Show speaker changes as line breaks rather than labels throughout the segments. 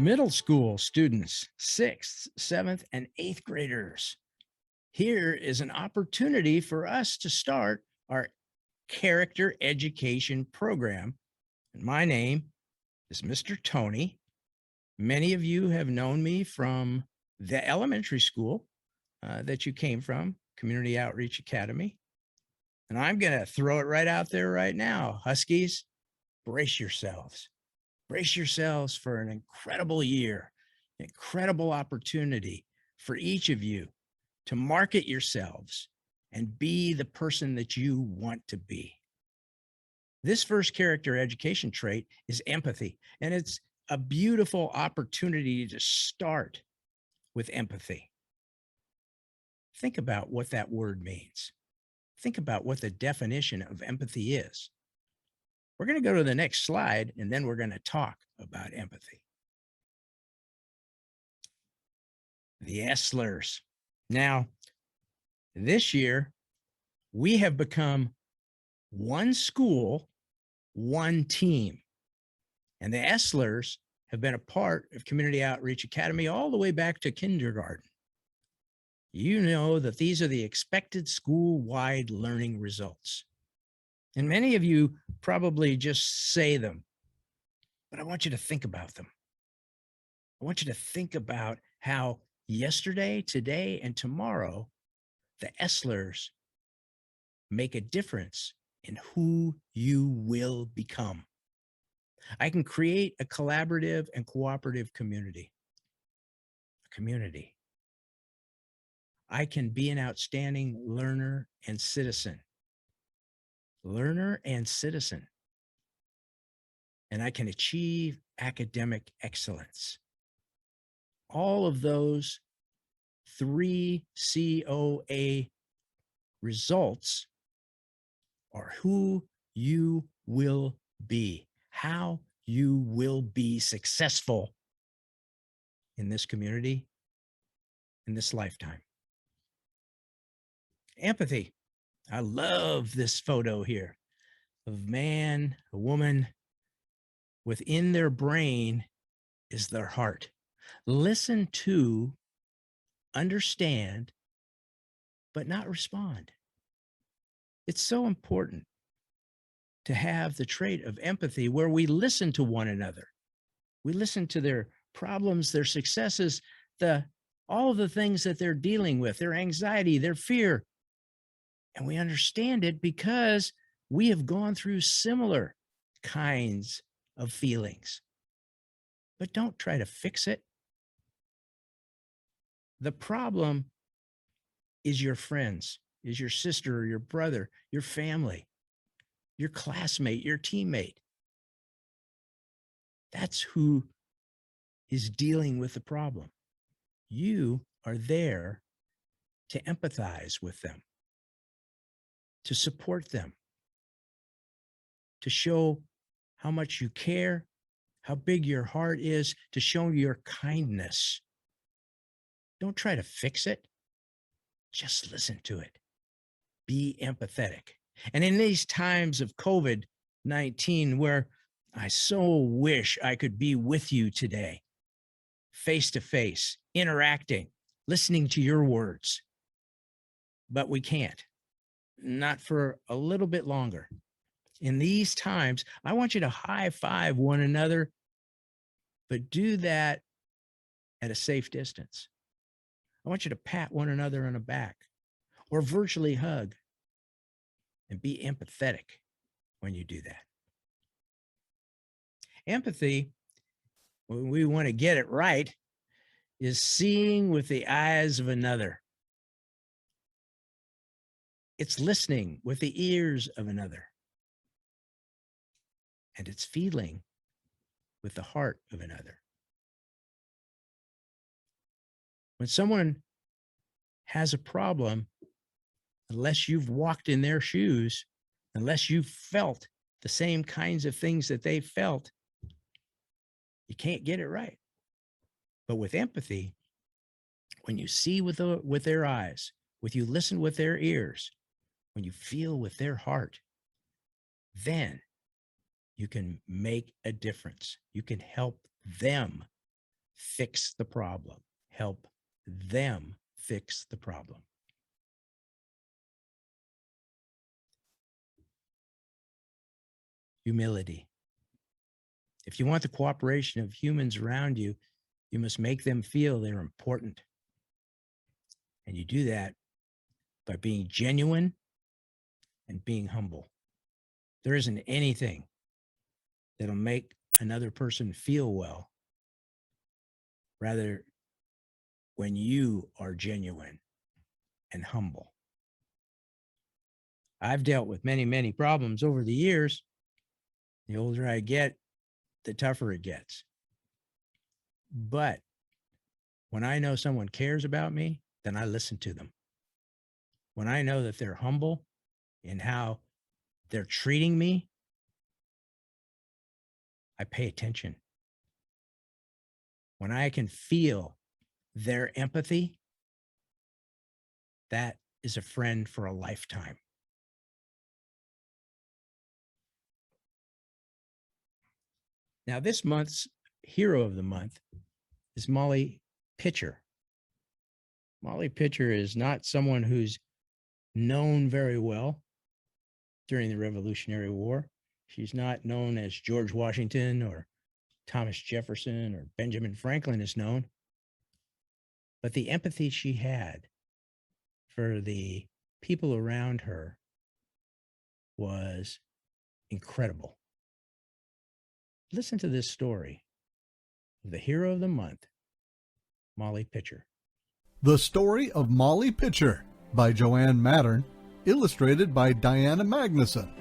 Middle school students, sixth, seventh, and eighth graders. Here is an opportunity for us to start our character education program. And my name is Mr. Tony. Many of you have known me from the elementary school that you came from, Community Outreach Academy. And I'm going to throw it right out there right now. Huskies, brace yourselves. Brace yourselves for an incredible year, incredible opportunity for each of you to market yourselves and be the person that you want to be. This first character education trait is empathy, and it's a beautiful opportunity to start with empathy. Think about what that word means. Think about what the definition of empathy is. We're going to go to the next slide, and then we're going to talk about empathy. The esslers. Now, this year, we have become one school, one team. And the esslers have been a part of Community Outreach Academy all the way back to kindergarten. You know that these are the expected school-wide learning results. And many of you probably just say them, but I want you to think about them. I want you to think about how yesterday, today, and tomorrow, the esslers make a difference in who you will become. I can create a collaborative and cooperative community. A community. I can be an outstanding learner and citizen. Learner and citizen. And I can achieve academic excellence. All of those 3 COA results are who you will be, how you will be successful in this community, in this lifetime. Empathy. I love this photo here of man, a woman. Within their brain is their heart. Listen to, understand, but not respond. It's so important to have the trait of empathy where we listen to one another. We listen to their problems, their successes, all of the things that they're dealing with, their anxiety, their fear. And we understand it because we have gone through similar kinds of feelings. But don't try to fix it. The problem is your friends, is your sister or your brother, your family, your classmate, your teammate. That's who is dealing with the problem. You are there to empathize with them, to support them, to show how much you care, how big your heart is, to show your kindness. Don't try to fix it. Just listen to it. Be empathetic. And in these times of COVID-19, where I so wish I could be with you today, face to face, interacting, listening to your words, but we can't, not for a little bit longer. In these times, I want you to high five one another, but do that at a safe distance. I want you to pat one another on the back or virtually hug and be empathetic when you do that. Empathy, when we want to get it right, is seeing with the eyes of another. It's listening with the ears of another. And it's feeling with the heart of another. When someone has a problem, unless you've walked in their shoes, unless you've felt the same kinds of things that they felt, you can't get it right. But with empathy, when you see with their eyes, when you listen with their ears, when you feel with their heart, then you can make a difference. You can help them fix the problem. Help them fix the problem. Humility. If you want the cooperation of humans around you, you must make them feel they're important. And you do that by being genuine and being humble. There isn't anything that'll make another person feel well, rather, when you are genuine and humble. I've dealt with many, many problems over the years. The older I get, the tougher it gets. But when I know someone cares about me, then I listen to them. When I know that they're humble in how they're treating me, I pay attention. When I can feel their empathy, that is a friend for a lifetime. Now, this month's hero of the month is Molly Pitcher. Molly Pitcher is not someone who's known very well during the Revolutionary War. She's not known as George Washington or Thomas Jefferson or Benjamin Franklin is known. But the empathy she had for the people around her was incredible. Listen to this story of the hero of the month, Molly Pitcher.
The Story of Molly Pitcher by Joanne Mattern, illustrated by Diana Magnuson.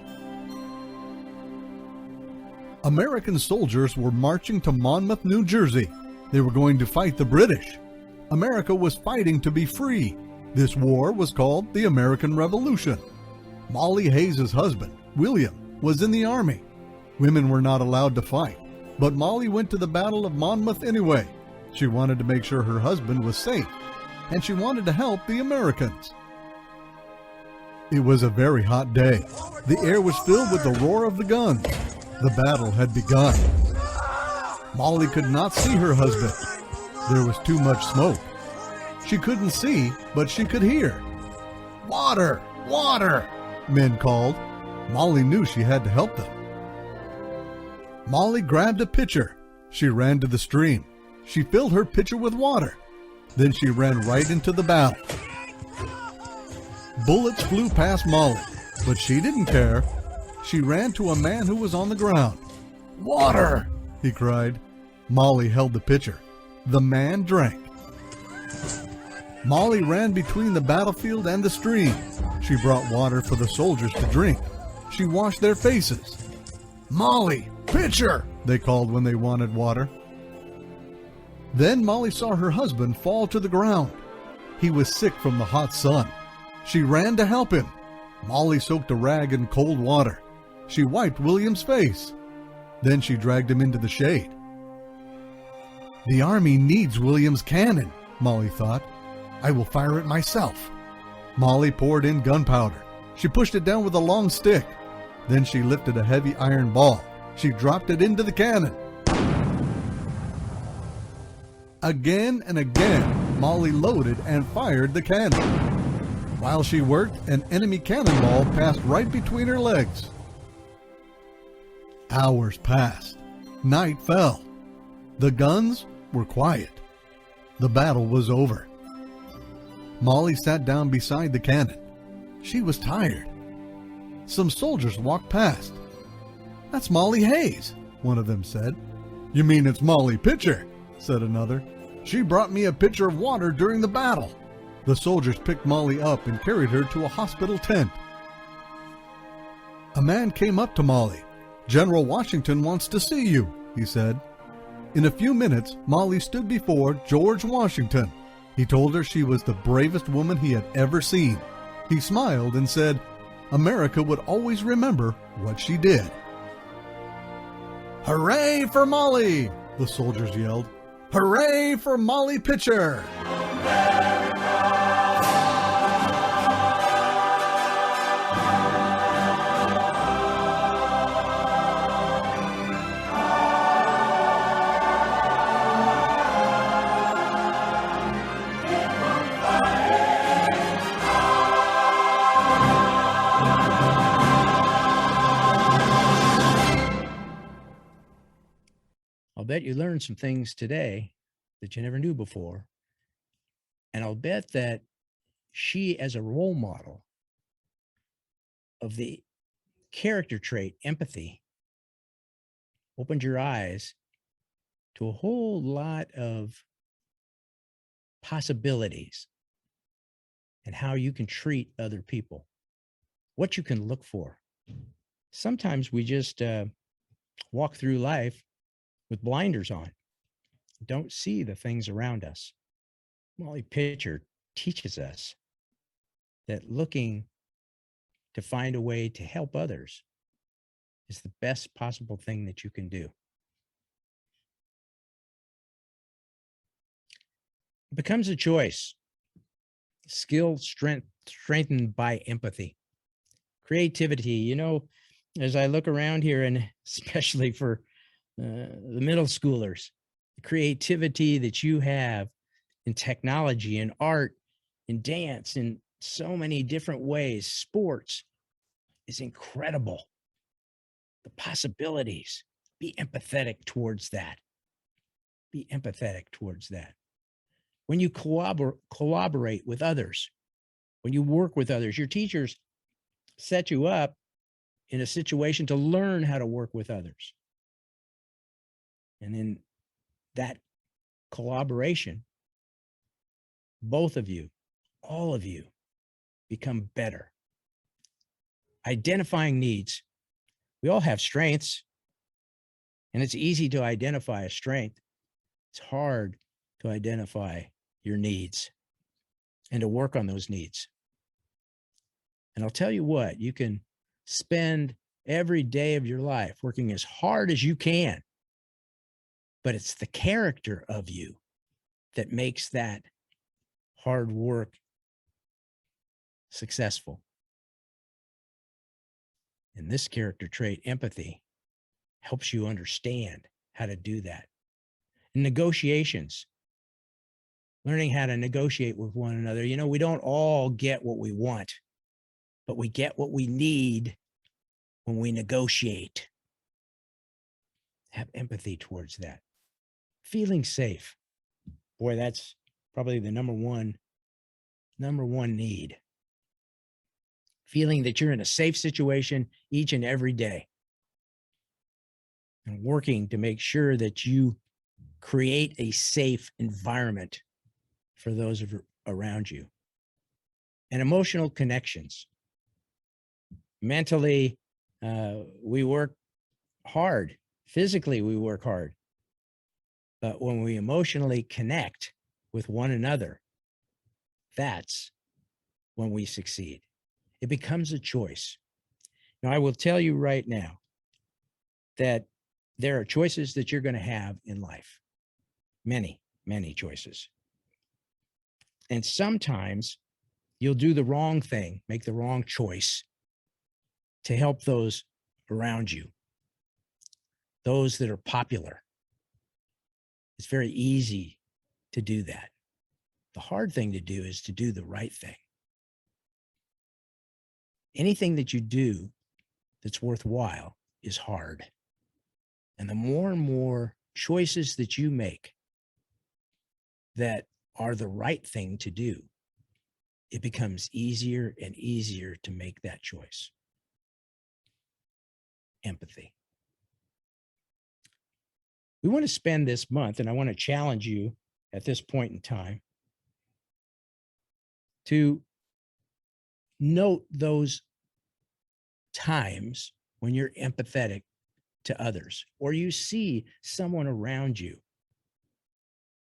American soldiers were marching to Monmouth, New Jersey. They were going to fight the British. America was fighting to be free. This war was called the American Revolution. Molly Hayes's husband, William, was in the army. Women were not allowed to fight, but Molly went to the Battle of Monmouth anyway. She wanted to make sure her husband was safe, and she wanted to help the Americans. It was a very hot day. The air was filled with the roar of the guns. The battle had begun. Molly could not see her husband. There was too much smoke. She couldn't see, but she could hear. "Water! Water!" men called. Molly knew she had to help them. Molly grabbed a pitcher. She ran to the stream. She filled her pitcher with water. Then she ran right into the battle. Bullets flew past Molly, but she didn't care. She ran to a man who was on the ground. "Water!" he cried. Molly held the pitcher. The man drank. Molly ran between the battlefield and the stream. She brought water for the soldiers to drink. She washed their faces. "Molly, pitcher!" they called when they wanted water. Then Molly saw her husband fall to the ground. He was sick from the hot sun. She ran to help him. Molly soaked a rag in cold water. She wiped William's face. Then she dragged him into the shade. "The army needs William's cannon," Molly thought. "I will fire it myself." Molly poured in gunpowder. She pushed it down with a long stick. Then she lifted a heavy iron ball. She dropped it into the cannon. Again and again, Molly loaded and fired the cannon. While she worked, an enemy cannonball passed right between her legs. Hours passed. Night fell. The guns were quiet. The battle was over. Molly sat down beside the cannon. She was tired. Some soldiers walked past. "That's Molly Hayes," one of them said. "You mean it's Molly Pitcher," said another. "She brought me a pitcher of water during the battle." The soldiers picked Molly up and carried her to a hospital tent. A man came up to Molly. "General Washington wants to see you," he said. In a few minutes, Molly stood before George Washington. He told her she was the bravest woman he had ever seen. He smiled and said, America would always remember what she did. "Hooray for Molly!" the soldiers yelled. "Hooray for Molly Pitcher!"
I'll bet you learned some things today that you never knew before. And I'll bet that she, as a role model of the character trait, empathy, opened your eyes to a whole lot of possibilities and how you can treat other people, what you can look for. Sometimes we just walk through life with blinders on, don't see the things around us. Molly Pitcher teaches us that looking to find a way to help others is the best possible thing that you can do. It becomes a choice. Skill strengthened by empathy. Creativity. As I look around here, and especially for the middle schoolers, the creativity that you have in technology, in art, in dance, in so many different ways, sports is incredible. The possibilities. Be empathetic towards that. Be empathetic towards that. When you collaborate with others, when you work with others, your teachers set you up in a situation to learn how to work with others. And in that collaboration, both of you, all of you, become better. Identifying needs. We all have strengths, and it's easy to identify a strength. It's hard to identify your needs and to work on those needs. And I'll tell you what, you can spend every day of your life working as hard as you can, but it's the character of you that makes that hard work successful. And this character trait, empathy, helps you understand how to do that. In negotiations, learning how to negotiate with one another. We don't all get what we want, but we get what we need when we negotiate. Have empathy towards that. Feeling safe. Boy, that's probably the number one need. Feeling that you're in a safe situation each and every day. And working to make sure that you create a safe environment for those around you. And emotional connections. Mentally, we work hard. Physically, we work hard. But when we emotionally connect with one another, that's when we succeed. It becomes a choice. Now, I will tell you right now that there are choices that you're going to have in life. Many, many choices. And sometimes you'll do the wrong thing, make the wrong choice to help those around you, those that are popular. It's very easy to do that. The hard thing to do is to do the right thing. Anything that you do that's worthwhile is hard. And the more and more choices that you make that are the right thing to do, it becomes easier and easier to make that choice. Empathy. We want to spend this month, and I want to challenge you at this point in time to note those times when you're empathetic to others, or you see someone around you,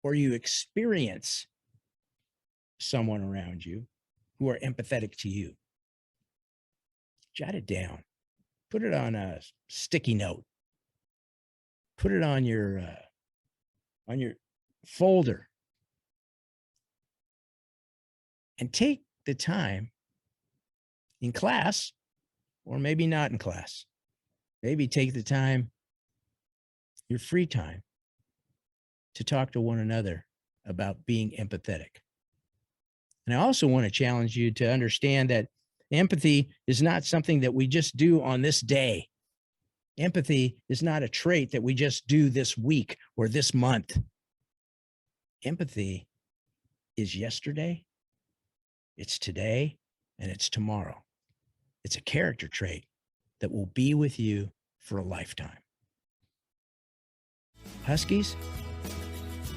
or you experience someone around you who are empathetic to you. Jot it down. Put it on a sticky note. Put it on your folder. And take the time in class, or maybe not in class. Maybe take the time, your free time, to talk to one another about being empathetic. And I also want to challenge you to understand that empathy is not something that we just do on this day. Empathy is not a trait that we just do this week or this month. Empathy is yesterday, it's today, and it's tomorrow. It's a character trait that will be with you for a lifetime. Huskies,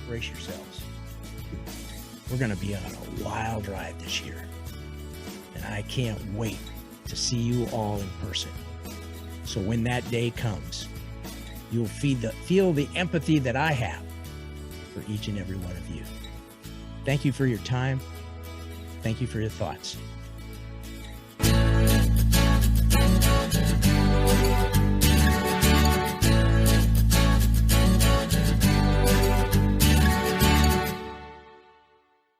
brace yourselves. We're going to be on a wild ride this year, and I can't wait to see you all in person. So when that day comes, you'll feel the empathy that I have for each and every one of you. Thank you for your time. Thank you for your thoughts.